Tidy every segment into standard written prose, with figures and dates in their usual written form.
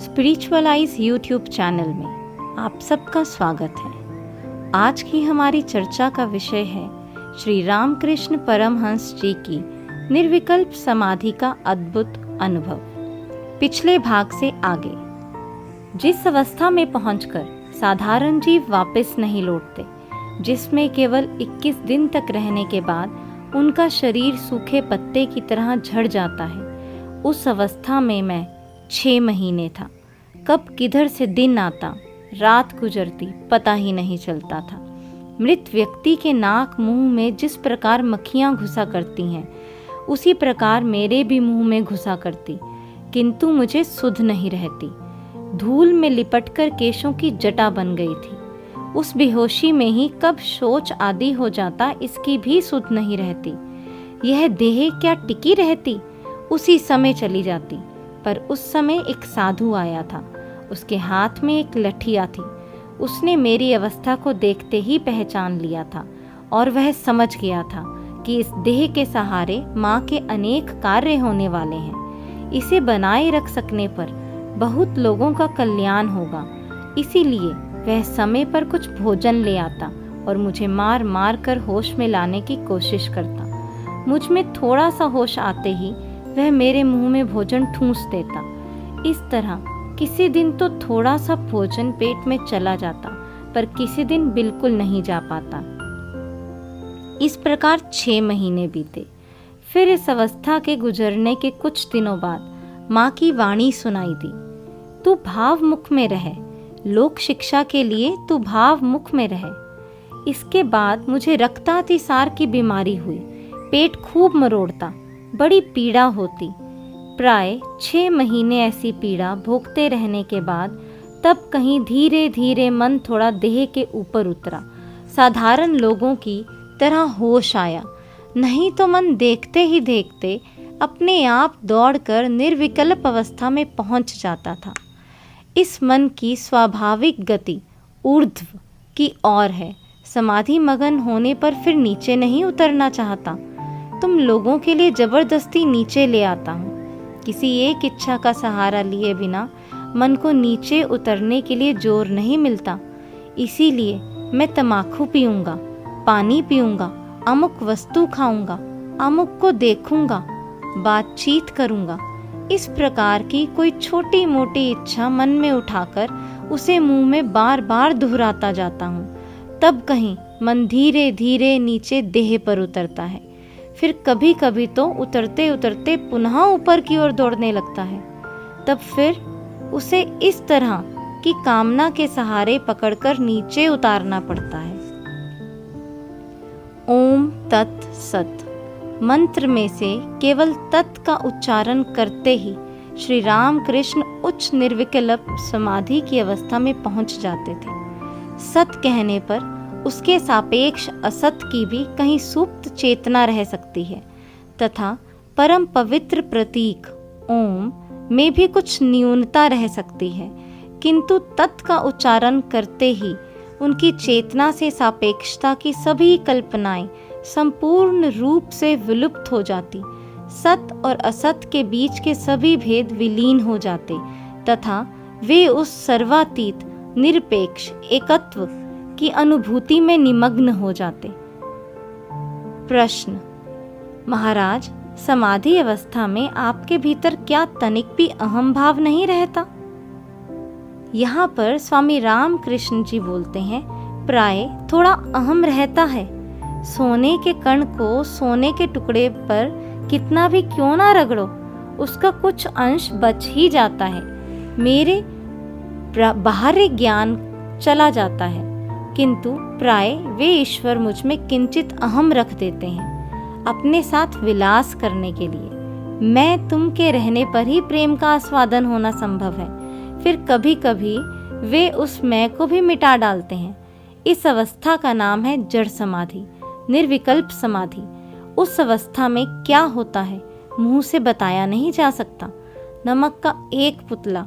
Spiritualise YouTube channel में आप सबका स्वागत है। आज की हमारी चर्चा का विषय है श्री रामकृष्ण परमहंस जी की निर्विकल्प समाधि का अद्भुत अनुभव। पिछले भाग से आगे, जिस अवस्था में पहुंचकर साधारण जीव वापस नहीं लौटते, जिसमें केवल 21 दिन तक रहने के बाद उनका शरीर सूखे पत्ते की तरह झड़ जाता है, उस अवस्था में मैं 6 महीने था। कब किधर से दिन आता, रात गुजरती, पता ही नहीं चलता था। मृत व्यक्ति के नाक मुंह में जिस प्रकार मक्खियां घुसा करती हैं, उसी प्रकार मेरे भी मुंह में घुसा करती, किंतु मुझे सुध नहीं रहती। धूल में लिपटकर केशों की जटा बन गई थी। उस बेहोशी में ही कब शौच आदि हो जाता, इसकी भी सुध नहीं रहती। यह देह क्या टिकी रहती, उसी समय चली जाती। पर उस समय एक साधु आया था, उसके हाथ में एक लठिया थी। उसने मेरी अवस्था को देखते ही पहचान लिया था और वह समझ गया था कि इस देह के सहारे माँ के अनेक कार्य होने वाले हैं। इसे बनाए रख सकने पर बहुत लोगों का कल्याण होगा। इसीलिए वह समय पर कुछ भोजन ले आता और मुझे मार मार कर होश में लाने की कोशिश करता। मुझ में थोड़ा सा होश आते ही वह मेरे मुंह में भोजन ठूंस देता। इस तरह किसी दिन तो थोड़ा सा भोजन पेट में चला जाता, पर किसी दिन बिल्कुल नहीं जा पाता। इस प्रकार 6 महीने बीते। फिर इस अवस्था के गुजरने के कुछ दिनों बाद माँ की वाणी सुनाई दी, तू भाव मुख में रह, लोक शिक्षा के लिए तू भाव मुख में रह। इसके बाद मुझे रक्तातिसार की बीमारी हुई। पेट खूब मरोड़ता, बड़ी पीड़ा होती। प्राय 6 महीने ऐसी पीड़ा भोगते रहने के बाद तब कहीं धीरे धीरे मन थोड़ा देह के ऊपर उतरा। साधारण लोगों की तरह होश आया। नहीं तो मन देखते ही देखते अपने आप दौड़कर निर्विकल्प अवस्था में पहुंच जाता था। इस मन की स्वाभाविक गति ऊर्ध्व की ओर है। समाधि मगन होने पर फिर नीचे नहीं उतरना चाहता। तुम लोगों के लिए जबरदस्ती नीचे ले आता हूँ। किसी एक इच्छा का सहारा लिए बिना मन को नीचे उतरने के लिए जोर नहीं मिलता। इसीलिए मैं तमाकू पीऊंगा, पानी पीऊंगा, अमुक वस्तु खाऊंगा, अमुक को देखूंगा, बातचीत करूंगा। इस प्रकार की कोई छोटी मोटी इच्छा मन में उठाकर उसे मुंह में बार बार दोहराता जाता हूँ। तब कहीं मन धीरे धीरे नीचे देह पर उतरता है। फिर कभी कभी तो उतरते उतरते पुनः ऊपर की ओर दौड़ने लगता है। तब फिर उसे इस तरह की कामना के सहारे पकड़कर नीचे उतारना पड़ता है। ओम तत् सत मंत्र में से केवल तत् का उच्चारण करते ही श्री रामकृष्ण उच्च निर्विकल्प समाधि की अवस्था में पहुंच जाते थे। सत कहने पर उसके सापेक्ष असत की भी कहीं सुप्त चेतना रह सकती है, तथा परम पवित्र प्रतीक ओम में भी कुछ न्यूनता रह सकती है, किंतु तत् का उच्चारण करते ही उनकी चेतना से सापेक्षता की सभी कल्पनाएं संपूर्ण रूप से विलुप्त हो जाती। सत और असत के बीच के सभी भेद विलीन हो जाते तथा वे उस सर्वातीत निरपेक्ष एकत्व की अनुभूति में निमग्न हो जाते। प्रश्न: महाराज, समाधि अवस्था में आपके भीतर क्या तनिक भी अहम भाव नहीं रहता? यहाँ पर स्वामी रामकृष्ण जी बोलते हैं, प्राय थोड़ा अहम रहता है। सोने के कण को सोने के टुकड़े पर कितना भी क्यों ना रगड़ो, उसका कुछ अंश बच ही जाता है। मेरे बाहरी ज्ञान चला जाता है, किंतु प्राय वे ईश्वर मुझ में किंचित अहम रख देते हैं अपने साथ विलास करने के लिए। मैं तुम के रहने पर ही प्रेम का आस्वादन होना संभव है। फिर कभी कभी वे उस मैं को भी मिटा डालते हैं। इस अवस्था का नाम है जड़ समाधि, निर्विकल्प समाधि। उस अवस्था में क्या होता है मुंह से बताया नहीं जा सकता। नमक का एक पुतला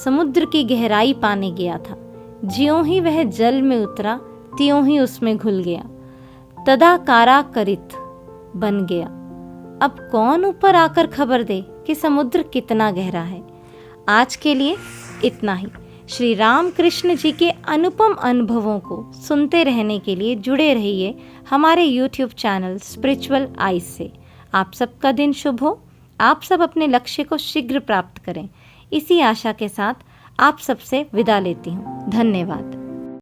समुद्र की गहराई पाने गया था। ज्यों ही वह जल में उतरा, त्यों ही उसमें घुल गया। तदाकारा करित बन गया। अब कौन ऊपर आकर खबर दे कि समुद्र कितना गहरा है। आज के लिए इतना ही। श्री राम कृष्ण जी के अनुपम अनुभवों को सुनते रहने के लिए जुड़े रहिए हमारे YouTube चैनल स्पिरिचुअल आइज से। आप सबका दिन शुभ हो, आप सब अपने लक्ष्य को शीघ्र प्राप्त करें। इसी आशा के साथ आप सबसे विदा लेती हूँ। धन्यवाद।